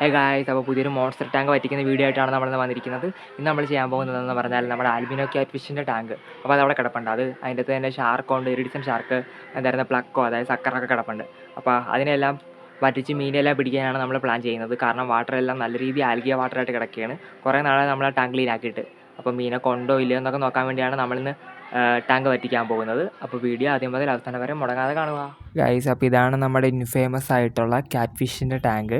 Hey guys, അപ്പോൾ പുതിയൊരു monster tank വറ്റിക്കുന്ന video ആയിട്ടാണ് നമ്മളിന്ന് വന്നിരിക്കുന്നത്. ഇന്ന് നമ്മൾ ചെയ്യാൻ പോകുന്നതെന്ന് പറഞ്ഞാൽ നമ്മുടെ ആൽബിനോ ക്യാറ്റ് ഫിഷിൻ്റെ ടാങ്ക്. അപ്പോൾ അതവിടെ കിടപ്പുണ്ട്. അതിൻ്റെ അകത്ത് തന്നെ ഷാർക്കുണ്ട്, ഇരിഡിസൺ ഷാർക്ക്, എന്തായിരുന്നു പ്ലക്കോ, അതായത് സക്കറൊക്കെ കിടപ്പുണ്ട്. അപ്പോൾ അതിനെല്ലാം വറ്റിച്ച് മീനെല്ലാം പിടിക്കാനാണ് നമ്മൾ പ്ലാൻ ചെയ്യുന്നത്. കാരണം വാട്ടറെല്ലാം നല്ല രീതിയിൽ ആൽഗിയ വാട്ടറായിട്ട് കിടക്കുകയാണ്. കുറേ നാളെ നമ്മൾ ആ ടാങ്ക് ക്ലീനാക്കിയിട്ട്. അപ്പോൾ മീനെ കൊണ്ടോ ഇല്ലയോ എന്നൊക്കെ നോക്കാൻ വേണ്ടിയാണ് നമ്മളിന്ന് ടാങ്ക് വറ്റിക്കാൻ പോകുന്നത്. അപ്പോൾ വീഡിയോ ആദ്യം മുതൽ അവസാനം വരെ മുടങ്ങാതെ കാണുക ഗൈസ്. അപ്പോൾ ഇതാണ് നമ്മുടെ ഇൻഫേമസ് ആയിട്ടുള്ള ക്യാറ്റ് ഫിഷിൻ്റെ ടാങ്ക്.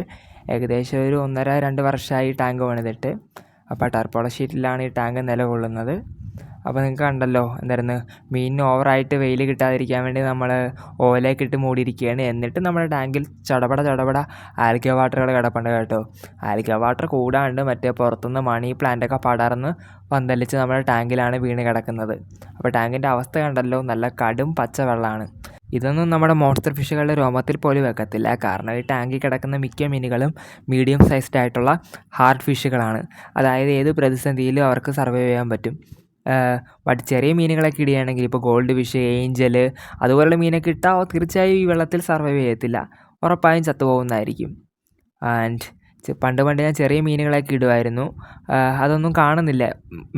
ഏകദേശം ഒരു 1.5-2 വർഷമായി ടാങ്ക് പണിതിട്ട്. അപ്പോൾ ടർപ്പോള ഷീറ്റിലാണ് ഈ ടാങ്ക് നിലകൊള്ളുന്നത്. അപ്പോൾ നിങ്ങൾക്ക് കണ്ടല്ലോ, എന്തായിരുന്നു, മീനിന് ഓവറായിട്ട് വെയിൽ കിട്ടാതിരിക്കാൻ വേണ്ടി നമ്മൾ ഓലയൊക്കെ ഇട്ട് മൂടിയിരിക്കുകയാണ്. എന്നിട്ട് നമ്മുടെ ടാങ്കിൽ ചടപട ആൽഗ വാട്ടറുകൾ കിടപ്പുണ്ട് കേട്ടോ. ആൽഗ വാട്ടർ കൂടാണ്ട് മറ്റേ പുറത്തുനിന്ന് മണി പ്ലാന്റൊക്കെ പടർന്ന് പന്തലിച്ച് നമ്മുടെ ടാങ്കിലാണ് വീണ് കിടക്കുന്നത്. അപ്പോൾ ടാങ്കിൻ്റെ അവസ്ഥ കണ്ടല്ലോ, നല്ല കടും പച്ച വെള്ളമാണ്. ഇതൊന്നും നമ്മുടെ മോൺസ്റ്റർ ഫിഷുകളുടെ രോമത്തിൽ പോലും വെക്കത്തില്ല. കാരണം ഈ ടാങ്കിൽ കിടക്കുന്ന മിക്ക മീനുകളും മീഡിയം സൈസ്ഡ് ആയിട്ടുള്ള ഹാർഡ് ഫിഷുകളാണ്. അതായത് ഏത് പ്രതിസന്ധിയിലും അവർക്ക് സർവൈവ് ചെയ്യാൻ പറ്റും. ബട്ട് ചെറിയ മീനുകളൊക്കെ ഇടുകയാണെങ്കിൽ, ഇപ്പോൾ ഗോൾഡ് ഫിഷ്, ഏഞ്ചൽ അതുപോലുള്ള മീനൊക്കെ ഇട്ടാൽ തീർച്ചയായും ഈ വെള്ളത്തിൽ സർവൈവ് ചെയ്യത്തില്ല, ഉറപ്പായും ചത്തുപോകുന്നതായിരിക്കും. ആൻഡ് പണ്ട് ഞാൻ ചെറിയ മീനുകളൊക്കെ ഇടുമായിരുന്നു. അതൊന്നും കാണുന്നില്ല.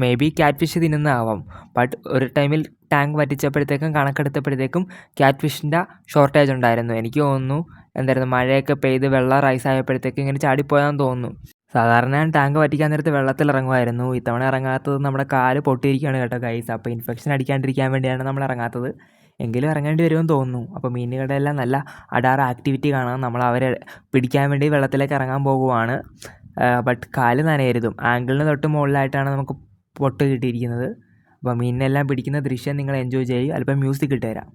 മേ ബി ക്യാറ്റ് ഫിഷ് തിന്നുന്നതാവാം. ബട്ട് ഒരു ടൈമിൽ ടാങ്ക് വറ്റിച്ചപ്പോഴത്തേക്കും കണക്കെടുത്തപ്പോഴത്തേക്കും ക്യാറ്റ് ഫിഷിൻ്റെ ഷോർട്ടേജ് ഉണ്ടായിരുന്നു. എനിക്ക് തോന്നുന്നു, എന്തായിരുന്നു, മഴയൊക്കെ പെയ്ത് വെള്ളം റൈസ് ആയപ്പോഴത്തേക്കും ഇങ്ങനെ ചാടിപ്പോയാന്ന് തോന്നുന്നു. സാധാരണ ഞാൻ ടാങ്ക് വറ്റിക്കാൻ നേരത്ത് വെള്ളത്തിൽ ഇറങ്ങുമായിരുന്നു. ഇത്തവണ ഇറങ്ങാത്തത് നമ്മുടെ കാല് പൊട്ടിയിരിക്കുകയാണ് കേട്ടോ ഗൈസ്. അപ്പോൾ ഇൻഫെക്ഷൻ അടിക്കാണ്ടിരിക്കാൻ വേണ്ടിയാണ് നമ്മൾ ഇറങ്ങാത്തത്. എങ്കിലും ഇറങ്ങേണ്ടി വരുമെന്ന് തോന്നുന്നു. അപ്പോൾ മീനുകളുടെ എല്ലാം നല്ല അടാറ് ആക്ടിവിറ്റി കാണാം. നമ്മൾ അവരെ പിടിക്കാൻ വേണ്ടി വെള്ളത്തിലേക്ക് ഇറങ്ങാൻ പോകുവാണ്. ബട്ട് കാല് നനയരുതും. ആങ്കിളിന് തൊട്ട് മുകളിലായിട്ടാണ് നമുക്ക് പൊട്ട് കിട്ടിയിരിക്കുന്നത്. അപ്പോൾ മീനിനെല്ലാം പിടിക്കുന്ന ദൃശ്യം നിങ്ങൾ എൻജോയ് ചെയ്യും. അല്പം മ്യൂസിക് ഇട്ട് തരാം.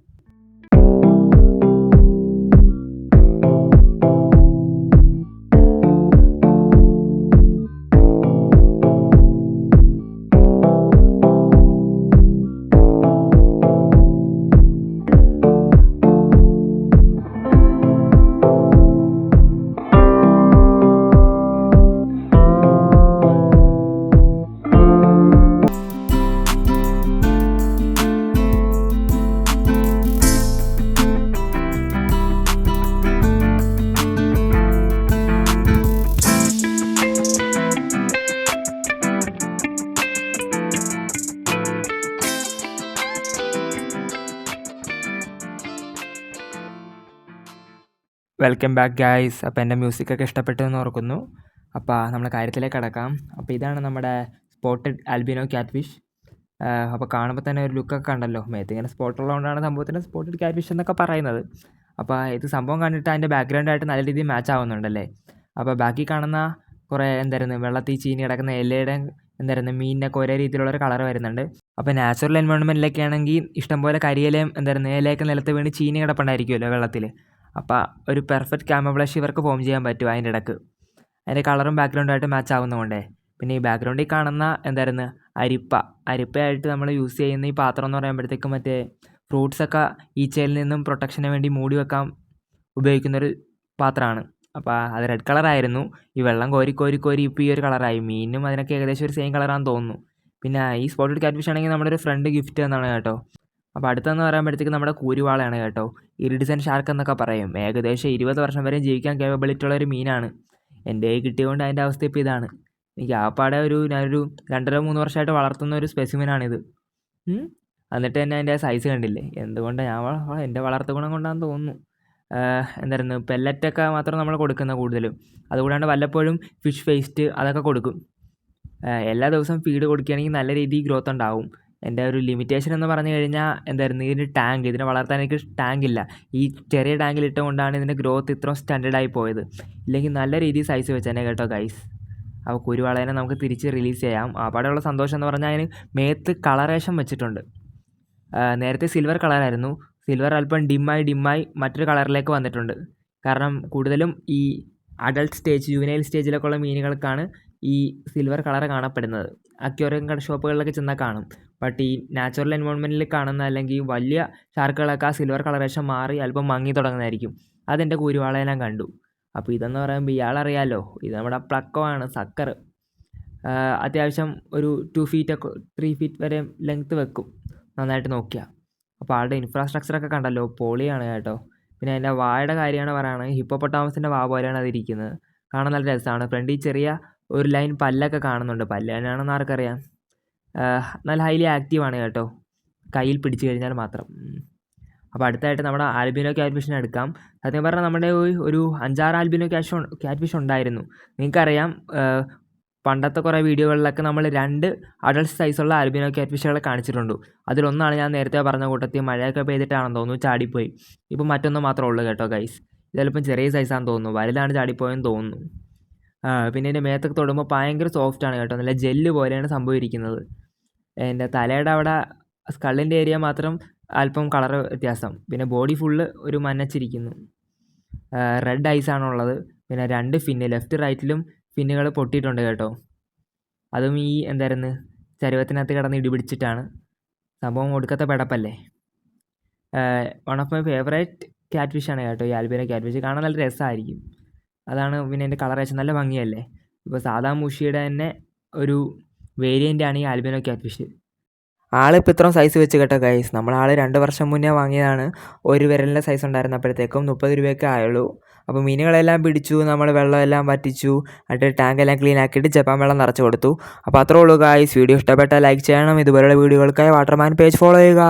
Welcome back guys. അപ്പോൾ എൻ്റെ മ്യൂസിക്കൊക്കെ ഇഷ്ടപ്പെട്ടെന്ന് ഓർക്കുന്നു. അപ്പോൾ നമ്മൾ കാര്യത്തിലേക്ക് കടക്കാം. അപ്പോൾ ഇതാണ് നമ്മുടെ സ്പോട്ടഡ് ആൽബിനോ ക്യാറ്റ് ഫിഷ്. അപ്പോൾ കാണുമ്പോൾ തന്നെ ഒരു ലുക്കൊക്കെ കണ്ടല്ലോ. മേത്തിങ്ങനെ സ്പോട്ട് ഉള്ളതുകൊണ്ടാണ് സംഭവത്തിന് സ്പോട്ടഡ് ക്യാറ്റ് ഫിഷ് എന്നൊക്കെ പറയുന്നത്. അപ്പോൾ ഇത് സംഭവം കണ്ടിട്ട് അതിൻ്റെ ബാക്ക്ഗ്രൗണ്ടായിട്ട് നല്ല രീതിയിൽ മാച്ച് ആവുന്നുണ്ടല്ലേ. അപ്പോൾ ബാക്കി കാണുന്ന കുറേ എന്തായിരുന്നു വെള്ളത്തിൽ ചീനി കിടക്കുന്ന ഇലയുടെ എന്തായിരുന്നു മീനിനൊക്കെ ഒരേ രീതിയിലുള്ളൊരു കളർ വരുന്നുണ്ട്. അപ്പോൾ നാച്ചുറൽ എൻവയോൺമെൻറ്റിലൊക്കെ ആണെങ്കിൽ ഇഷ്ടംപോലെ കരിയിലയും എന്തായിരുന്നു ഇലയൊക്കെ നിലത്ത് വീണ് ചീനി കിടപ്പുണ്ടായിരിക്കുമല്ലോ വെള്ളത്തിൽ. അപ്പോൾ ഒരു പെർഫെക്റ്റ് ക്യാമബ്ലഷ് ഇവർക്ക് ഫോം ചെയ്യാൻ പറ്റും അതിൻ്റെ ഇടയ്ക്ക്, അതിൻ്റെ കളറും ബാക്ക്ഗ്രൗണ്ടായിട്ട് മാച്ച് ആവുന്നതുകൊണ്ടേ. പിന്നെ ഈ ബാക്ക്ഗ്രൗണ്ടിൽ കാണുന്ന എന്തായിരുന്നു അരിപ്പയായിട്ട് നമ്മൾ യൂസ് ചെയ്യുന്ന ഈ പാത്രം എന്ന് പറയുമ്പോഴത്തേക്കും മറ്റേ ഫ്രൂട്ട്സൊക്കെ ഈച്ചയിൽ നിന്നും പ്രൊട്ടക്ഷന് വേണ്ടി മൂടി വെക്കാൻ ഉപയോഗിക്കുന്നൊരു പാത്രമാണ്. അപ്പോൾ അത് റെഡ് കളറായിരുന്നു. ഈ വെള്ളം കോരി ഇപ്പോൾ ഈ ഒരു കളറായി. മീനും അതിനൊക്കെ ഏകദേശം ഒരു സെയിം കളറാണെന്ന് തോന്നുന്നു. പിന്നെ ഈ സ്പോട്ടഡ് ക്യാറ്റ് ഫിഷ് ആണെങ്കിൽ നമ്മുടെ ഒരു ഫ്രണ്ട് ഗിഫ്റ്റ് എന്നാണ് കേട്ടോ. അപ്പോൾ അടുത്തെന്ന് പറയുമ്പോഴത്തേക്ക് നമ്മുടെ കൂരുവാളയാണ് കേട്ടോ. ഇരിഡിസൺ ഷാർക്ക് എന്നൊക്കെ പറയും. ഏകദേശം 20 വർഷം വരെ ജീവിക്കാൻ കേപ്പബിലിറ്റി ഉള്ളൊരു മീനാണ്. എൻ്റെ കയ്യിൽ കിട്ടിയതുകൊണ്ട് അതിൻ്റെ അവസ്ഥ ഇപ്പോൾ ഇതാണ്. എനിക്ക് ആപ്പാടെ ഞാനൊരു 2.5-3 വർഷമായിട്ട് വളർത്തുന്ന ഒരു സ്പെസിമിനാണിത്. എന്നിട്ട് തന്നെ അതിൻ്റെ സൈസ് കണ്ടില്ലേ. എന്തുകൊണ്ടാണ് എൻ്റെ വളർത്തു ഗുണം കൊണ്ടാണെന്ന് തോന്നുന്നു. എന്തായിരുന്നു പെല്ലറ്റൊക്കെ മാത്രം നമ്മൾ കൊടുക്കുന്നത് കൂടുതലും. അതുകൂടാണ്ട് വല്ലപ്പോഴും ഫിഷ് വേസ്റ്റ് അതൊക്കെ കൊടുക്കും. എല്ലാ ദിവസവും ഫീഡ് കൊടുക്കുകയാണെങ്കിൽ നല്ല രീതിയിൽ ഗ്രോത്ത് ഉണ്ടാവും. എൻ്റെ ഒരു ലിമിറ്റേഷൻ എന്ന് പറഞ്ഞു കഴിഞ്ഞാൽ എന്തായിരുന്നു, ഇതിനെ വളർത്താൻ എനിക്ക് ടാങ്കില്ല. ഈ ചെറിയ ടാങ്കിലിട്ടുകൊണ്ടാണ് ഇതിൻ്റെ ഗ്രോത്ത് ഇത്രയും സ്റ്റാൻഡേർഡായി പോയത്. ഇല്ലെങ്കിൽ നല്ല രീതിയിൽ സൈസ് വെച്ചേനെ കേട്ടോ ഗൈസ്. അപ്പോൾ കുരുവാളേനെ നമുക്ക് തിരിച്ച് റിലീസ് ചെയ്യാം. അവിടെയുള്ള സന്തോഷം എന്ന് പറഞ്ഞാൽ അതിന് മേത്ത് കളറേഷൻ വെച്ചിട്ടുണ്ട്. നേരത്തെ സിൽവർ കളറായിരുന്നു. സിൽവർ അല്പം ഡിമ്മായി മറ്റൊരു കളറിലേക്ക് വന്നിട്ടുണ്ട്. കാരണം കൂടുതലും ഈ അഡൾട്ട് സ്റ്റേജ്, ജുവനൈൽ സ്റ്റേജിലൊക്കെ ഉള്ള മീനുകൾക്കാണ് ഈ സിൽവർ കളർ കാണപ്പെടുന്നത്. അക്വേറിയം ഷോപ്പുകളിലൊക്കെ ചെന്നാൽ കാണും. ബട്ട് ഈ നാച്ചുറൽ എൻവയോൺമെൻറ്റിൽ കാണുന്ന അല്ലെങ്കിൽ വലിയ ഷാർക്കുകളൊക്കെ ആ സിൽവർ കളറേഷൻ മാറി അല്പം മങ്ങി തുടങ്ങുന്നതായിരിക്കും. അതെൻ്റെ കൂരുവാളയെല്ലാം കണ്ടു. അപ്പോൾ ഇതെന്ന് പറയുമ്പോൾ ഇയാളറിയാമല്ലോ, ഇത് നമ്മുടെ പ്ലക്കോ ആണ്, സക്കർ. അത്യാവശ്യം ഒരു 2 ഫീറ്റൊക്കെ 3 ഫീറ്റ് വരെ ലെങ്ത്ത് വെക്കും നന്നായിട്ട് നോക്കിയാൽ. അപ്പോൾ ആളുടെ ഇൻഫ്രാസ്ട്രക്ചറൊക്കെ കണ്ടല്ലോ, പൊളിയാണ് കേട്ടോ. പിന്നെ അതിൻ്റെ വായുടെ കാര്യമാണ് പറയുകയാണെങ്കിൽ ഹിപ്പോപ്പൊട്ടാമസിൻ്റെ വാ പോലെയാണ് അതിരിക്കുന്നത്. കാണാൻ നല്ല രസമാണ്. ഫ്രണ്ടിൽ ചെറിയ ഒരു ലൈൻ പല്ലൊക്കെ കാണുന്നുണ്ട്. പല്ല് തന്നെയാണെന്ന് ആർക്കറിയാം. നല്ല ഹൈലി ആക്റ്റീവാണ് കേട്ടോ, കയ്യിൽ പിടിച്ചു കഴിഞ്ഞാൽ മാത്രം. അപ്പോൾ അടുത്തായിട്ട് നമ്മുടെ ആൽബിനോ ക്യാറ്റ് ഫിഷിനെ എടുക്കാം. സത്യം പറഞ്ഞാൽ നമ്മുടെ ഒരു 5-6 ആൽബിനോ ക്യാറ്റ് ഫിഷ് ഉണ്ടായിരുന്നു. നിങ്ങൾക്കറിയാം, പണ്ടത്തെ കുറേ വീഡിയോകളിലൊക്കെ നമ്മൾ 2 അഡൾട്ട് സൈസുള്ള ആൽബിനോ ക്യാറ്റ് ഫിഷുകളെ കാണിച്ചിട്ടുണ്ട്. അതിലൊന്നാണ് ഞാൻ നേരത്തെ പറഞ്ഞ കൂട്ടത്തിൽ മഴയൊക്കെ പെയ്തിട്ടാണെന്ന് തോന്നുന്നു ചാടിപ്പോയി. ഇപ്പം മറ്റൊന്ന് മാത്രമേ ഉള്ളൂ കേട്ടോ ഗൈസ്. ഇതെല്ലാം ചെറിയ സൈസാണെന്ന് തോന്നുന്നു, വലുതാണ് ചാടിപ്പോയെന്ന് തോന്നുന്നു. പിന്നെ എൻ്റെ മേത്തൊക്കെ തൊടുമ്പോൾ ഭയങ്കര സോഫ്റ്റാണ് കേട്ടോ, നല്ല ജെല്ല് പോലെയാണ് സംഭവം ഇരിക്കുന്നത്. എൻ്റെ തലയുടെ അവിടെ സ്കള്ളിൻ്റെ ഏരിയ മാത്രം അല്പം കളർ വ്യത്യാസം. പിന്നെ ബോഡി ഫുള്ള് ഒരു മഞ്ഞച്ചിരിക്കുന്നു. റെഡ് ഐസാണുള്ളത്. പിന്നെ 2 ഫിന്ന് ലെഫ്റ്റ് റൈറ്റിലും ഫിന്നുകൾ പൊട്ടിയിട്ടുണ്ട് കേട്ടോ. അതും ഈ എന്തായിരുന്നു ചരുവത്തിനകത്ത് കിടന്ന് ഇടിപിടിച്ചിട്ടാണ്. സംഭവം ഒടുക്കത്തെ പിടപ്പല്ലേ. One of my favourite cat ഫിഷാണ് കേട്ടോ ഈ ആൽബിനോ ക്യാറ്റ് ഫിഷ്. കാണാൻ നല്ല രസമായിരിക്കും, അതാണ്. പിന്നെ എൻ്റെ കളറേഷൻ നല്ല ഭംഗിയല്ലേ. ഇപ്പോൾ സാധാ മുഷിയുടെ തന്നെ ഒരു വേരിയൻ്റാണ് ഈ ആൽബിനോ ക്യാറ്റ് ഫിഷ്. ആളിപ്പോൾ ഇത്രയും സൈസ് വെച്ച് കേട്ടോ ഗൈസ്. നമ്മളാൾ 2 വർഷം മുന്നേ വാങ്ങിയതാണ്. ഒരു വിരലിൻ്റെ സൈസ് ഉണ്ടായിരുന്നപ്പോഴത്തേക്കും 30 രൂപയൊക്കെ ആയുള്ളൂ. അപ്പോൾ മീനുകളെല്ലാം പിടിച്ചു, നമ്മൾ വെള്ളമെല്ലാം വറ്റിച്ചു, എന്നിട്ട് ടാങ്കെല്ലാം ക്ലീൻ ആക്കിയിട്ട് ജപ്പാൻ വെള്ളം നിറച്ച് കൊടുത്തു. അപ്പോൾ അത്രേ ഉള്ളൂ ഗൈസ്. വീഡിയോ ഇഷ്ടപ്പെട്ടാൽ ലൈക്ക് ചെയ്യണം. ഇതുപോലുള്ള വീഡിയോകൾക്കായി വാട്ടർമാൻ പേജ് ഫോളോ ചെയ്യുക.